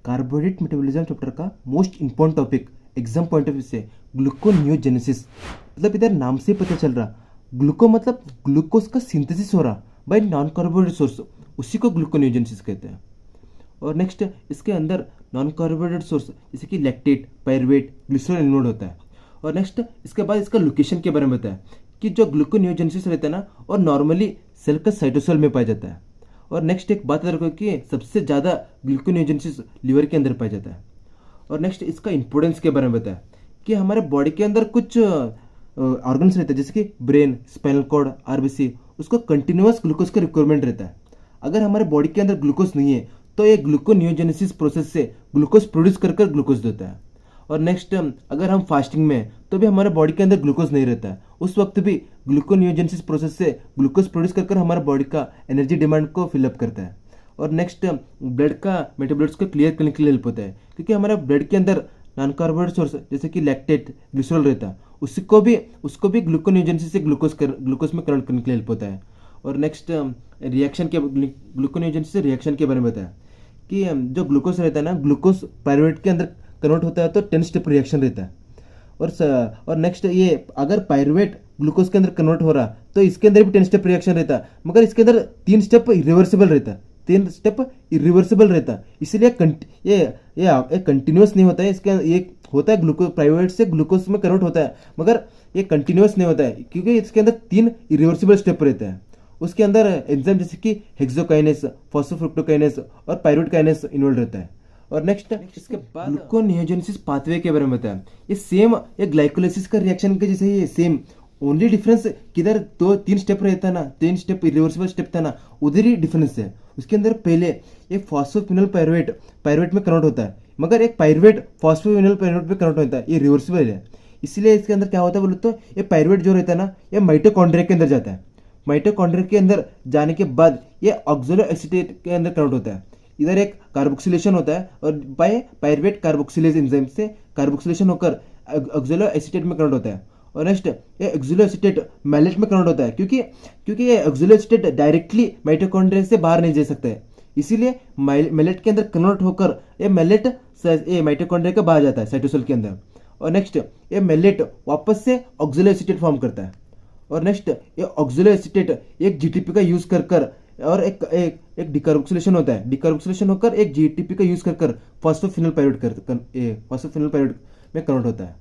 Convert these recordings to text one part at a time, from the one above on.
Carbohydrate metabolism chapter का most important topic exam point of view से gluconeogenesis. मतलब इधर नाम से ही पता चल रहा, ग्लूको मतलब ग्लूकोज का सिंथेसिस हो रहा बाय नॉन कार्बोहाइड्रेट सोर्स, उसी को ग्लूकोनियोजेनेसिस कहते हैं। और नेक्स्ट इसके अंदर नॉन कार्बोहाइड्रेट सोर्स जैसे कि लैक्टेट, पायरुवेट, ग्लिसरॉल इन्वॉल्व होता है। और नेक्स्ट इसके बाद इसका लोकेशन के बारे में बताया कि जो ग्लूकोनियोजेनेसिस रहता है ना, और नॉर्मली सेल का साइटोसोल में पाया जाता है। और नेक्स्ट एक बात रखो कि सबसे ज़्यादा ग्लूकोनियोजेनेसिस लिवर के अंदर पाया जाता है। और नेक्स्ट इसका इंपोर्टेंस के बारे में बताया कि हमारे बॉडी के अंदर कुछ ऑर्गन्स रहते हैं जैसे कि ब्रेन, स्पाइनल कॉर्ड, आरबीसी, उसको कंटिन्यूअस ग्लूकोज का रिक्वायरमेंट रहता है। अगर हमारे बॉडी के अंदर ग्लूकोज नहीं है तो ये ग्लूकोनियोजेनेसिस प्रोसेस से ग्लूकोज प्रोड्यूस कर ग्लूकोज देता है। और नेक्स्ट अगर हम फास्टिंग में हैं तो भी हमारे बॉडी के अंदर ग्लूकोज नहीं रहता है, उस वक्त भी ग्लूकोनियोजेनेसिस प्रोसेस से ग्लूकोज प्रोड्यूस कर हमारे बॉडी का एनर्जी डिमांड को फिलअप करता है। और नेक्स्ट ब्लड का मेटाबॉलिट्स को क्लियर करने के लिए हेल्प होता है, क्योंकि हमारे ब्लड के अंदर नॉन कार्बोहाइड्रेट सोर्स जैसे कि लैक्टेट, ग्लिसरॉल रहता है, उसको भी ग्लूकोनियोजेनेसिस से ग्लूकोज में कन्वर्ट करने के लिए हेल्प होता है। और नेक्स्ट रिएक्शन के ग्लूकोनियोजेनेसिस से रिएक्शन के बारे में बताया कि जो ग्लूकोज रहता है ना, ग्लूकोज पायरुवेट के अंदर कन्वर्ट होता है तो 10 स्टेप रिएक्शन रहता है। और नेक्स्ट ये अगर पायरुवेट ग्लूकोज के अंदर कन्वर्ट हो रहा तो इसके अंदर भी 10 स्टेप रिएक्शन रहता है, मगर इसके अंदर 3 स्टेप इरिवर्सिबल रहता है, 3 स्टेप इरिवर्सिबल रहता है, इसलिए ये कंटिन्यूस नहीं होता है। इसके ये होता है ग्लूकोज पायरुवेट से ग्लूकोज में कन्वर्ट होता है, मगर ये कंटिन्यूस नहीं होता है क्योंकि इसके अंदर 3 इरिवर्सिबल स्टेप रहते हैं। उसके अंदर एंजाइम जैसे कि हेक्सोकाइनेस, फॉस्फोफ्रुक्टोकाइनेस और पायरुवेट काइनेस इन्वॉल्व रहता है। और नेक्स्ट इसके बाद ग्लूकोनियोजेनेसिस पाथवे के बारे में बताया। ये सेम ये ग्लाइकोलाइसिस का रिएक्शन के जैसे ये सेम, ओनली डिफरेंस किधर 2-3 स्टेप रहता है ना, 3 स्टेप रिवर्सिबल स्टेप था ना, उधर ही डिफरेंस है। उसके अंदर पहले ये फॉस्फोफिनोल पायरुवेट में कन्वर्ट होता है, मगर एक पायरुवेट फॉस्फोफिनोल पायरुवेट में कन्वर्ट होता है, ये रिवर्सिबल है। इसलिए इसके अंदर क्या होता है बोलो तो ये पायरुवेट जो रहता है ना, ये माइटोकॉन्ड्रिया के अंदर जाता है। माइटोकॉन्ड्रिया के अंदर जाने के बाद ये ऑक्सैलो एसीटेट के अंदर कन्वर्ट होता है। इधर एक कार्बोक्सिलेशन होता है और बाय पायरुवेट कार्बोक्सिलेज एंजाइम से कार्बोक्सिलेशन होकर ऑक्सैलो एसीटेट में कन्वर्ट होता है। और नेक्स्ट ये ऑक्सैलो एसीटेट मैलेट में कन्वर्ट होता है, क्योंकि ये ऑक्सैलो एसीटेट डायरेक्टली माइटोकॉन्ड्रिया से बाहर नहीं जा सकता है, इसीलिए मैलेट के अंदर कन्वर्ट होकर ये मैलेट ये माइटोकॉन्ड्रिया के बाहर जाता है साइटोसोल के अंदर। और नेक्स्ट ये मैलेट वापस से ऑक्सैलो एसीटेट फॉर्म करता है। और नेक्स्ट ये ऑक्सैलो एसीटेट एक जीटीपी का यूज कर और एक डिकार्बोक्सिलेशन होता है, डिकार्बोक्सिलेशन होकर एक जीटीपी का यूज कर फॉस्फोफिनोल पायरुवेट में कन्वर्ट होता है।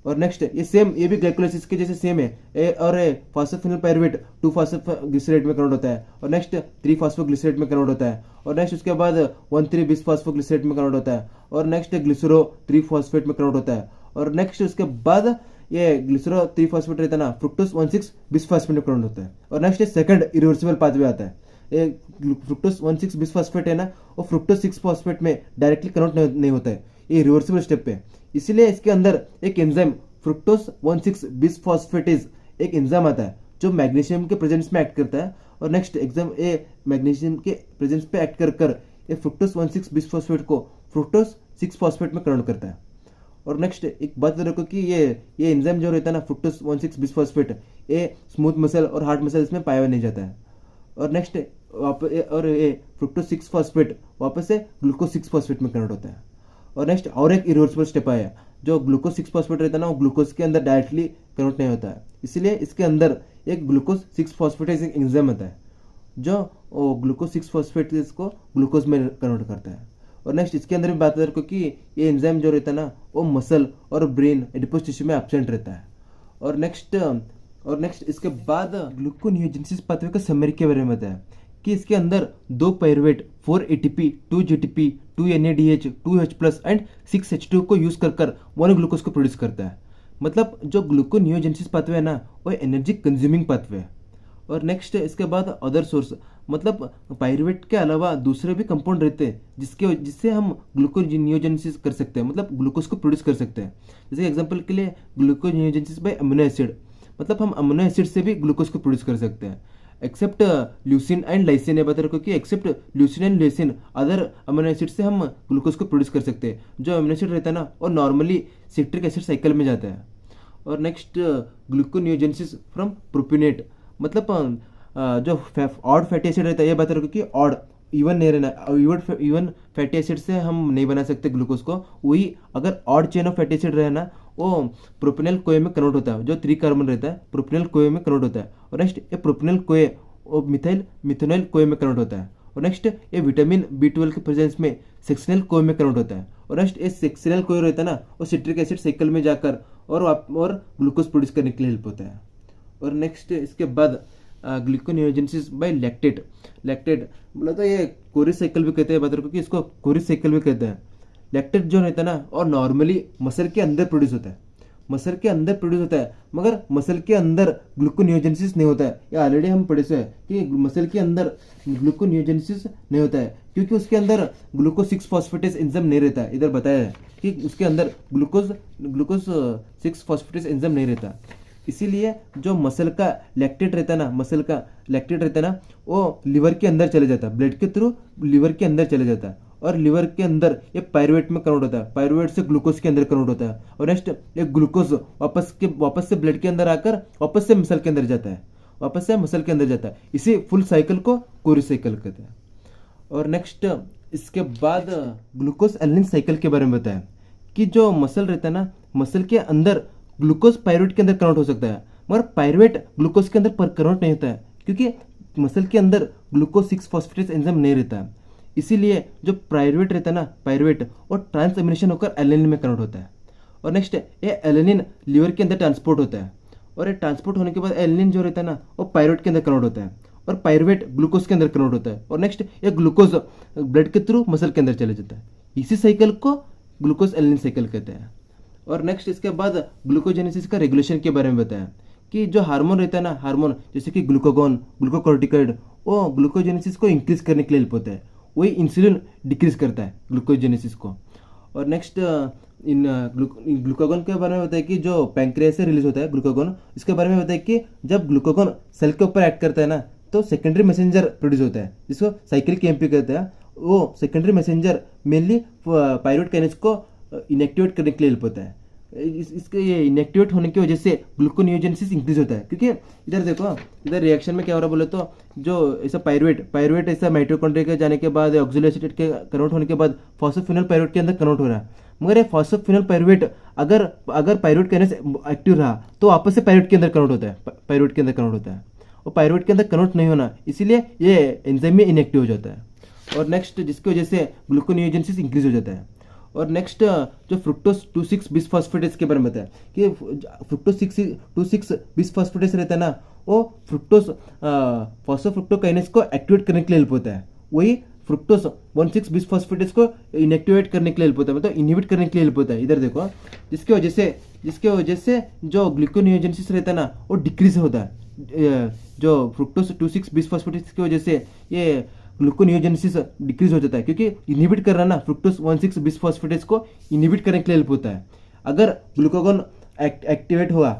और नेक्स्ट ये सेम, ये भी ग्लाइकोलाइसिस के जैसे सेम है। और फॉस्फोफिनोल पायरुवेट 2-फॉस्फोग्लिसरेट में कन्वर्ट होता है, और नेक्स्ट 3-फॉस्फोग्लिसरेट में कन्वर्ट होता है। और नेक्स्ट उसके बाद 1,3-बिस-फॉस्फोग्लिसरेट में कन्वर्ट होता है। और नेक्स्ट ग्लिसरो 3-फॉस्फेट में कन्वर्ट होता है। और नेक्स्ट उसके बाद ये ग्लिसरो 3-फॉस्फेट रहता है ना, फ्रुक्टोज 1,6-बिस-फॉस्फेट में कन्वर्ट होता है। और नेक्स्ट सेकंड इरिवर्सिबल पाथवे आता है, ये फ्रुक्टोज 1,6-बिस-फॉस्फेट है ना, वो फ्रुक्टोज 6-फॉस्फेट में डायरेक्टली कन्वर्ट नहीं होता है, ये रिवर्सिबल स्टेप है। इसीलिए इसके अंदर एक एंजाइम फ्रुक्टोज 1,6-बिस-फॉस्फेटेज एक एंजाइम आता है जो मैग्नीशियम के प्रेजेंस में एक्ट करता है। और नेक्स्ट एग्जाम ये मैग्नीशियम के प्रेजेंस पे एक्ट कर ये फ्रुक्टोज 1,6-बिस-फॉस्फेट को फ्रुक्टोज 6-फॉस्फेट में कन्वर्ट करता है। और नेक्स्ट एक बात रखो कि ये एंजाइम जो रहता है ना, फ्रुक्टोज 1,6-बिस-फॉस्फेट, ये स्मूथ मसल और हार्ड मसल इसमें पाया नहीं जाता है। और नेक्स्ट और ये फ्रुक्टोज 6-फॉस्फेट वापस से ग्लूकोज 6-फॉस्फेट में कन्वर्ट होता है। और नेक्स्ट और एक इरिवर्सिबल स्टेप आया, जो ग्लूकोज 6-फॉस्फेट रहता है ना, वो ग्लूकोज के अंदर डायरेक्टली कन्वर्ट नहीं होता है, इसलिए इसके अंदर एक ग्लूकोज 6-फॉस्फेटेज एक एंजाइम आता है जो ग्लूकोज 6-फॉस्फेटेज को ग्लूकोज में कन्वर्ट करता है। और नेक्स्ट इसके अंदर भी बात करें कि ये एंजाइम जो रहता है ना, वो मसल और ब्रेन एडिपोज टिश्यू में एब्सेंट रहता है। और नेक्स्ट इसके बाद ग्लूकोनियोजेनेसिस पाथवे का समरी के बारे में बताया कि इसके अंदर 2 pyruvate 4 ATP 2 GTP 2 NADH 2H+ and 6H2 को यूज कर 1 ग्लूकोज को प्रोड्यूस करता है। मतलब जो ग्लूकोनियोजेनेसिस पाथवे है ना, वो एनर्जी कंज्यूमिंग पाथवे है। और नेक्स्ट इसके बाद अदर सोर्स, मतलब पायरुवेट के अलावा दूसरे भी कंपाउंड रहते हैं जिससे हम ग्लूकोनियोजेनेसिस कर सकते हैं, मतलब ग्लूकोज को प्रोड्यूस कर सकते हैं। जैसे एग्जांपल के लिए ग्लूकोनियोजेनेसिस बाय अमीनो एसिड, मतलब हम अमीनो एसिड से भी ग्लूकोज को प्रोड्यूस कर सकते हैं। एक्सेप्ट ल्यूसिन एंड लाइसिन, ये बता रखो कि except leucine and lysine other amino acid से हम ग्लूकोज को प्रोड्यूस कर सकते हैं। जो अमीनो एसिड रहता है ना, वो नॉर्मली सिट्रिक एसिड साइकिल में जाता है। और नेक्स्ट ग्लूकोनियोजेनेसिस फ्रॉम प्रोपिनेट, मतलब जो ऑड फैटी एसिड रहता है, ये बता रखो कि ऑड इवन नहीं रहना, इवन फैटी एसिड से हम नहीं बना सकते ग्लूकोज को। वही अगर odd chain of fatty acid रहे ना, वो प्रोपेनल कोए में कन्वर्ट होता है, जो 3 कार्बन रहता है प्रोपेनल कोए में कन्वर्ट होता है। और नेक्स्ट ये प्रोपेनल कोए वो मिथाइल कोए में कन्वर्ट होता है। और नेक्स्ट ये विटामिन B12 के प्रेजेंस में सेक्शनल कोए में कन्वर्ट होता है। और नेक्स्ट ये सेक्शनल कोए रहता है ना, वो सिट्रिक एसिड साइकिल में जाकर और ग्लूकोज प्रोड्यूस करने के लिए हेल्प होता है। और नेक्स्ट इसके बाद ग्लूकोनियोजेनेसिस बाय लैक्टेट बोला तो ये कोरी साइकिल भी कहते हैं बता, क्योंकि इसको कोरी साइकिल भी कहते हैं। लैक्टेट जो रहता है ना, और नॉर्मली मसल के अंदर प्रोड्यूस होता है, मसल के अंदर प्रोड्यूस होता है, मगर मसल के अंदर ग्लूकोनियोजेनेसिस नहीं होता है। ये ऑलरेडी हम पढ़े से है कि मसल के अंदर ग्लूकोनियोजेनेसिस नहीं होता है, क्योंकि उसके अंदर ग्लूकोज 6 फॉस्फेटेज एंजाइम नहीं रहता है। इधर बताया है कि उसके अंदर ग्लूकोज 6 फॉस्फेटेज एंजाइम नहीं रहता। इसीलिए जो मसल का लैक्टेट रहता है ना, वो लिवर के अंदर चले जाता है, ब्लड के थ्रू लिवर के अंदर चले जाता है। और लिवर के अंदर ये पायरुवेट में कन्वर्ट होता है, पायरुवेट से ग्लूकोज के अंदर कन्वर्ट होता है। और नेक्स्ट ये ग्लूकोज वापस से ब्लड के अंदर आकर वापस से मसल के अंदर जाता है, इसी फुल साइकिल को कोरी साइकिल कहते हैं। और नेक्स्ट इसके बाद ग्लूकोज एलानिन साइकिल के बारे में बताया कि जो मसल रहता है ना, मसल के अंदर ग्लूकोज पायरुवेट के अंदर कन्वर्ट हो सकता है, मगर पायरुवेट ग्लूकोज के अंदर कन्वर्ट नहीं होता है, क्योंकि मसल के अंदर ग्लूकोज 6 फॉस्फेटेज एंजाइम नहीं रहता है। इसीलिए जो पायरुवेट रहता है ना, पायरुवेट और ट्रांसएमिनेशन होकर एलानिन में कन्वर्ट होता है। और नेक्स्ट ये एलानिन लिवर के अंदर ट्रांसपोर्ट होता है, और ये ट्रांसपोर्ट होने के बाद एलानिन जो रहता है ना, वो पायरुवेट के अंदर कन्वर्ट होता है, और पायरुवेट ग्लूकोज के अंदर कन्वर्ट होता है। और नेक्स्ट ये ग्लूकोज ब्लड के थ्रू मसल के अंदर चले जाता है, इसी साइकिल को ग्लूकोज एलानिन साइकिल कहते हैं। और नेक्स्ट इसके बाद ग्लूकोजेनेसिस का रेगुलेशन के बारे में बताया कि जो हार्मोन रहता है ना, हार्मोन जैसे कि ग्लूकागॉन, ग्लूकोकॉर्टिकॉइड, वो ग्लूकोजेनेसिस को इंक्रीज करने के लिए हेल्प होता है। वही इंसुलिन डिक्रीज करता है ग्लूकोजेनेसिस को। और नेक्स्ट इन ग्लूकागॉन के बारे में बताया कि जो पैंक्रियास से रिलीज होता है ग्लूकागॉन, इसके बारे में बताया कि जब ग्लूकागॉन सेल के ऊपर एक्ट करता है ना, तो सेकेंडरी मैसेंजर प्रोड्यूस होता है, जिसको साइक्लिक एएमपी कहते हैं। वो secondary messenger mainly pyruvate kinase को इनएक्टिवेट करने के लिए हेल्प होता है। इसके ये इनएक्टिवेट होने की वजह से ग्लूकोनियोजेनेसिस इंक्रीज होता है, क्योंकि इधर देखो, इधर रिएक्शन में क्या हो रहा है बोले तो, जो ऐसा पायरुवेट ऐसा माइटोकॉन्ड्रिया के जाने के बाद ऑक्सिलेट एसिड के कन्वर्ट होने के बाद फॉस्फोफिनोल पायरुवेट के अंदर कन्वर्ट हो रहा है। मगर ये फॉस्फोफिनोल पायरुवेट अगर पायरुवेट काइनेज एक्टिव रहा तो वापस से पायरुवेट के अंदर कन्वर्ट होता है, और पायरुवेट के अंदर कन्वर्ट नहीं होना, इसीलिए ये एंजाइम में इनएक्टिव हो जाता है। और नेक्स्ट जिसकी वजह से ग्लूकोनियोजेनेसिस इंक्रीज हो जाता है। और नेक्स्ट जो फ्रुक्टोज 2,6 बिसफॉस्फेटेज के बारे में बताया कि फ्रुक्टोज 2,6 बिसफॉस्फेटेज रहता है ना, वो फ्रुक्टोज फॉस्फोफ्रुक्टोकाइनेज को एक्टिवेट करने के लिए हेल्प होता है। वही फ्रुक्टोज 1,6 बिसफॉस्फेटेज को इनएक्टिवेट करने के लिए हेल्प होता है, मतलब इनहिबिट करने के लिए हेल्प होता है। इधर देखो, जिसकी वजह से जो ग्लूकोनियोजेनेसिस रहता है ना, वो डिक्रीज होता है। जो फ्रुक्टोज 2,6 बिसफॉस्फेटेज की वजह से ये ग्लूकोनियोजेनेसिस डिक्रीज हो जाता है, क्योंकि इनहिबिट कर रहा है ना, फ्रुक्टोज 1,6 बिसफॉस्फेटेज को इनहिबिट करने के लिए हेल्प होता है। अगर ग्लूकागॉन एक्टिवेट हुआ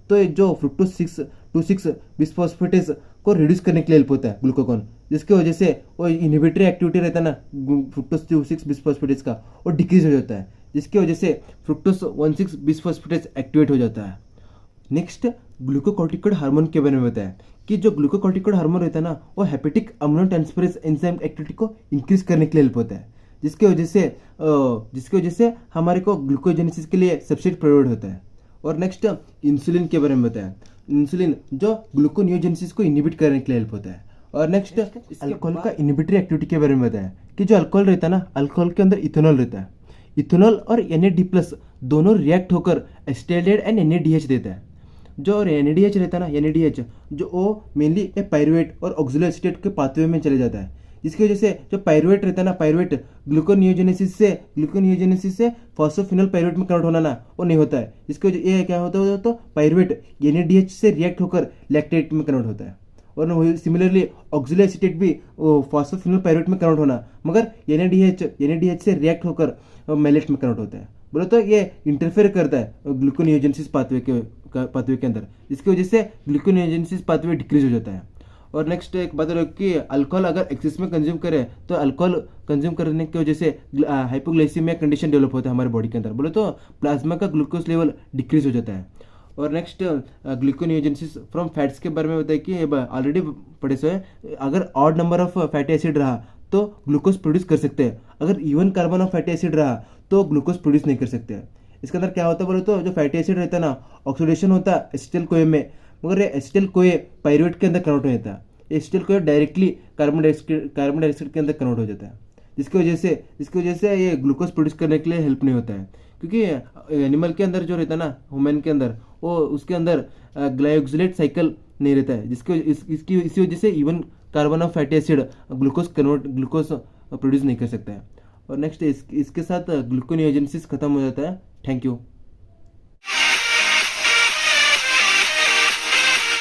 तो ये जो फ्रुक्टोज 2,6 बिसफॉस्फेटेज को रिड्यूस करने के लिए हेल्प होता है ग्लूकागॉन, जिसकी वजह से वो इनहिबिटरी एक्टिविटी रहता है ना फ्रुक्टोज 2,6 बिसफॉस्फेटेज का, वो डिक्रीज हो जाता है, जिसकी वजह से फ्रुक्टोज 1,6 बिसफॉस्फेटेज एक्टिवेट हो जाता है। नेक्स्ट ग्लूकोकॉर्टिकॉइड हार्मोन के बारे में बताया कि जो ग्लूकोकॉर्टिकॉइड हार्मोन रहता है ना, वो हेपेटिक अम्लोट्रांसफेरेज एंजाइम एक्टिविटी को इंक्रीज करने के लिए हेल्प होता है, जिसकी वजह से हमारे को ग्लूकोजेनेसिस के लिए सब्स्ट्रेट प्रोवाइड होता है। और नेक्स्ट इंसुलिन के बारे में बताया, इंसुलिन जो ग्लूकोनियोजेनेसिस को इनहिबिट करने के लिए हेल्प होता है। और नेक्स्ट अल्कोहल का इनहिबिटरी एक्टिविटी के बारे में बताया कि जो अल्कोहल रहता है ना, अल्कोहल के अंदर इथेनॉल रहता है, इथेनॉल और NAD+ दोनों रिएक्ट होकर एसिटाइलडेहाइड एंड NADH देता है। जो NADH रहता है ना, NADH जो वो मेनली पायरुवेट और ऑक्सिलो एसीटेट के पाथवे में चले जाता है, जिसकी वजह से जो पायरुवेट रहता है ना, पायरुवेट ग्लूकोनियोजेनेसिस से फॉस्फोफिनोल पायरुवेट में कन्वर्ट होना ना, वो नहीं होता है। जिसकी वजह ये क्या होता है, तो पायरुवेट NADH से रिएक्ट होकर लैक्टेट में कन्वर्ट होता है। और सिमिलरली ऑक्सिलो एसीटेट भी फॉस्फोफिनोल पायरुवेट में कन्वर्ट होना, मगर NADH से रिएक्ट होकर मैलेट में कन्वर्ट होता है। बोलो तो ये इंटरफेयर करता है ग्लूकोनियोजेनेसिस पाथवे के अंदर, जिसकी वजह से ग्लूकोनियोजेनेसिस पाथवे डिक्रीज हो जाता है। और नेक्स्ट एक बात है कि अल्कोहल अगर एक्सेस में कंज्यूम करे तो अल्कोहल कंज्यूम करने की वजह से हाइपोग्लाइसीमिया कंडीशन डेवलप होता है हमारे बॉडी के अंदर। बोले तो प्लाज्मा का ग्लूकोज लेवल डिक्रीज हो जाता है। और नेक्स्ट ग्लूकोनियोजेनेसिस फ्रॉम फैट्स के बारे में बताया कि ऑलरेडी पढ़े सो है, अगर odd number of fatty acid रहा तो ग्लूकोज प्रोड्यूस कर सकते हैं, अगर even carbon of fatty acid रहा तो ग्लूकोज प्रोड्यूस नहीं कर सकते हैं। इसके अंदर क्या होता है बोले तो जो फैटी एसिड रहता है ना, ऑक्सीडेशन होता है एसिटिल कोए में, मगर ये एसिटिल कोए पायरुवेट के अंदर कन्वर्ट हो जाता है। एसिटिल कोए डायरेक्टली कार्बन डाइऑक्साइड के अंदर कन्वर्ट हो जाता है, जिसकी वजह से ये ग्लूकोज प्रोड्यूस करने के लिए हेल्प नहीं होता है, क्योंकि एनिमल के अंदर जो रहता है ना, ह्यूमन के अंदर, वो उसके अंदर ग्लाइकोजिलेट साइकिल नहीं रहता है, इसी वजह से even carbon of fatty acid glucose produce नहीं कर सकता है। और नेक्स्ट इसके साथ ग्लूकोनियोजेनेसिस खत्म हो जाता है। Thank you.